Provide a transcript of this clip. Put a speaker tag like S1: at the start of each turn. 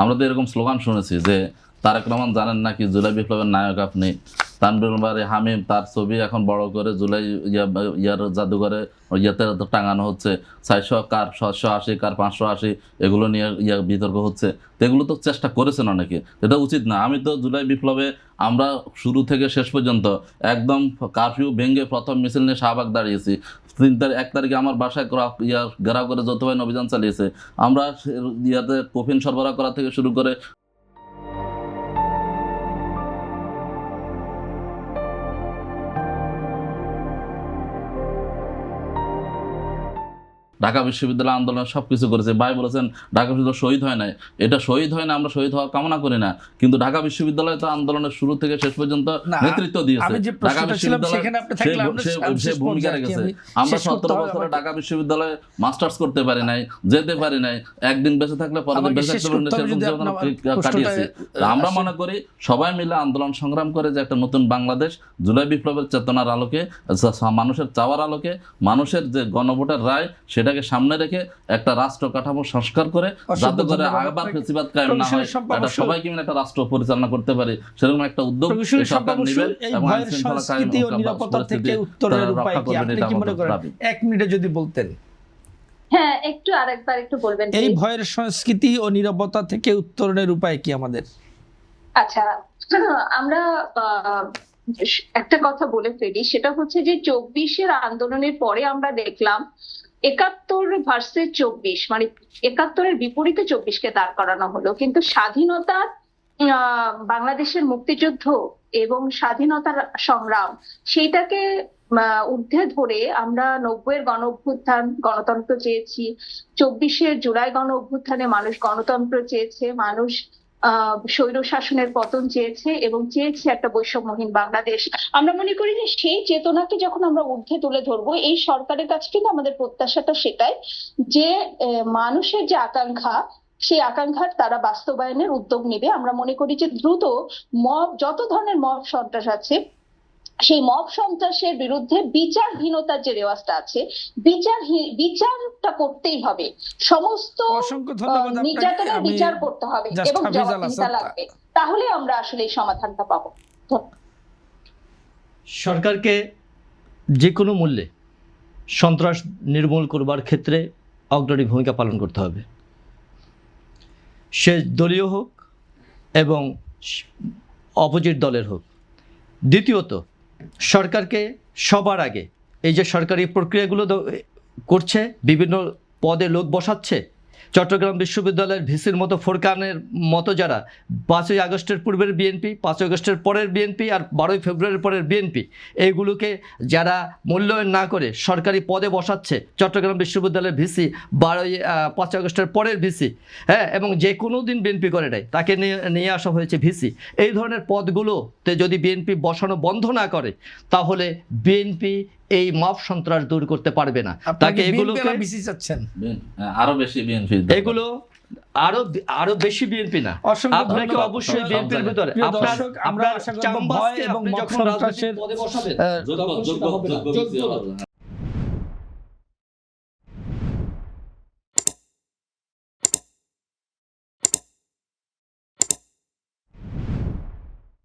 S1: আমরা তো এরকম স্লোগান শুনেছি যে তারেক রহমান জানেন নাকি জুলাই বিপ্লবের নায়ক আপনি, তানভীর বাড়ি হামিম তার ছবি এখন বড় করে জুলাই ইয়ার জাদুঘরে ইয়াতে টাঙানো হচ্ছে, 400 কার 780 কার 580 এগুলো নিয়ে বিতর্ক হচ্ছে। তো এগুলো তো চেষ্টা করেছেন অনেকে, এটা উচিত না। আমি তো জুলাই বিপ্লবে আমরা শুরু থেকে শেষ পর্যন্ত একদম কারফিউ ভেঙে প্রথম মিছিল নিয়ে শাহবাগ দাঁড়িয়েছি। 1 তারিখে আমার বাসায় ঘেরাও করে যৌথ বাহিনী অভিযান চালিয়েছে। আমরা ইয়াতে কফিন সরবরাহ করা থেকে শুরু করে ঢাকা বিশ্ববিদ্যালয় আন্দোলন সবকিছু করেছে। ভাই বলেছেন ঢাকা বিশ্ববিদ্যালয় শহীদ হয় নাই, এটা শহীদ হয় না, আমরা শহীদ হওয়া কামনা করি না, কিন্তু ঢাকা বিশ্ববিদ্যালয় তো আন্দোলনের শুরু থেকে শেষ পর্যন্ত নেতৃত্ব দিয়েছে। ঢাকা বিশ্ববিদ্যালয় সে ভূমিকা রেখেছে। আমরা 17 বছরে ঢাকা বিশ্ববিদ্যালয়ে মাস্টার্স করতে পারি নাই, যেতে পারি নাই, একদিন বেঁচে থাকলে পরের দিন বেঁচে থাকতে কাটিয়েছি। আমরা মনে করি সবাই মিলে আন্দোলন সংগ্রাম করে যে একটা নতুন বাংলাদেশ জুলাই বিপ্লবের চেতনার আলোকে, মানুষের চাওয়ার আলোকে, মানুষের যে গণভোটের রায় সেটাকে সামনে রেখে একটা রাষ্ট্র কাঠামো সংস্কার করে যাতে করে আবার ফেসিবাদ কায়েম না হয়, এটা সবাইকে মিলে একটা রাষ্ট্র পরিচালনা করতে পারে সেরকম একটা উদ্যোগ সরকার নেবেন এবং আইন শৃঙ্খলা কায়েম ও নিরাপত্তা থেকে উত্তরের উপায় কি আপনি কি মনে করেন?
S2: 1 মিনিটে যদি বলতেন।
S3: হ্যাঁ, আরেকবার একটু বলবেন
S2: এই ভয়ের সংস্কৃতি ও নিরাপত্তা থেকে উত্তরণের উপায় কি আমাদের?
S3: আচ্ছা, আমরা একটা কথা বলে ফেলি, সেটা হচ্ছে যে 24-এর আন্দোলনের পরে আমরা দেখলাম 71 ভার্সেস 24, মানে 71-এর বিপরীতে 24-কে দাঁড় করানো হলো, কিন্তু স্বাধীনতার বাংলাদেশের মুক্তিযুদ্ধ এবং স্বাধীনতার সংগ্রাম সেইটাকে ঊর্ধ্বে ধরে আমরা 90-এর গণ অভ্যুত্থান, গণতন্ত্র চেয়েছি। 24-এর জুলাই গণ অভ্যুত্থানে মানুষ গণতন্ত্র চেয়েছে, মানুষ স্বৈর শাসনের পতন চেয়েছে এবং চেয়েছে একটা বৈষম্যহীন বাংলাদেশ। আমরা মনে করি যে সেই চেতনাকে যখন আমরা ঊর্ধ্বে তুলে ধরবো, এই সরকারের কাছে কিন্তু আমাদের প্রত্যাশাটা সেটাই যে মানুষের যে আকাঙ্ক্ষা, সেই আকাঙ্ক্ষার তারা বাস্তবায়নের উদ্যোগ নেবে। আমরা মনে করি যে দ্রুত যত ধরনের মব সন্ত্রাস আছে সেই মব সন্ত্রাসের বিরুদ্ধে বিচারহীনতার যে রেওয়াজটা আছে, বিচারটা করতেই হবে, সমস্ত নির্যাতনের বিচার করতে হবে এবং জবাবদিহিতা লাগবে, তাহলে আমরা আসলে এই সমাধানটা পাবো।
S4: সরকারকে যে কোনো মূল্যে সন্ত্রাস নির্মূল করবার ক্ষেত্রে অগ্রণী ভূমিকা পালন করতে হবে, সে দলীয় হোক এবং অপোজিট দলের হোক। দ্বিতীয়ত, সরকারকে সবার আগে এই যে সরকারি প্রক্রিয়াগুলো করছে, বিভিন্ন পদে লোক বসাচ্ছে, চট্টগ্রাম বিশ্ববিদ্যালয়ের ভিসির মতো ফোরকানের মতো যারা 5ই আগস্টের পূর্বের বিএনপি, 5 আগস্টের পরের বিএনপি আর 12ই ফেব্রুয়ারির পরের বিএনপি, এইগুলোকে যারা মূল্যায়ন না করে সরকারি পদে বসাচ্ছে, চট্টগ্রাম বিশ্ববিদ্যালয়ের ভিসি 5 আগস্টের পরের ভিসি, হ্যাঁ, এবং যে কোনো দিন বিএনপি করে নেয় তাকে নিয়ে আসা হয়েছে ভিসি। এই ধরনের পদগুলোতে যদি বিএনপি বসানো বন্ধ না করে তাহলে বিএনপি এই মব সন্ত্রাস দূর করতে পারবে না। তাকে এগুলোকে
S1: আরো বেশি বিএনপি,
S4: এগুলো আরো বেশি বিএনপি না, আপনাকে অবশ্যই বিএনপির ভিতরে
S2: আমরা আশা করব ভয় এবং মব সন্ত্রাসের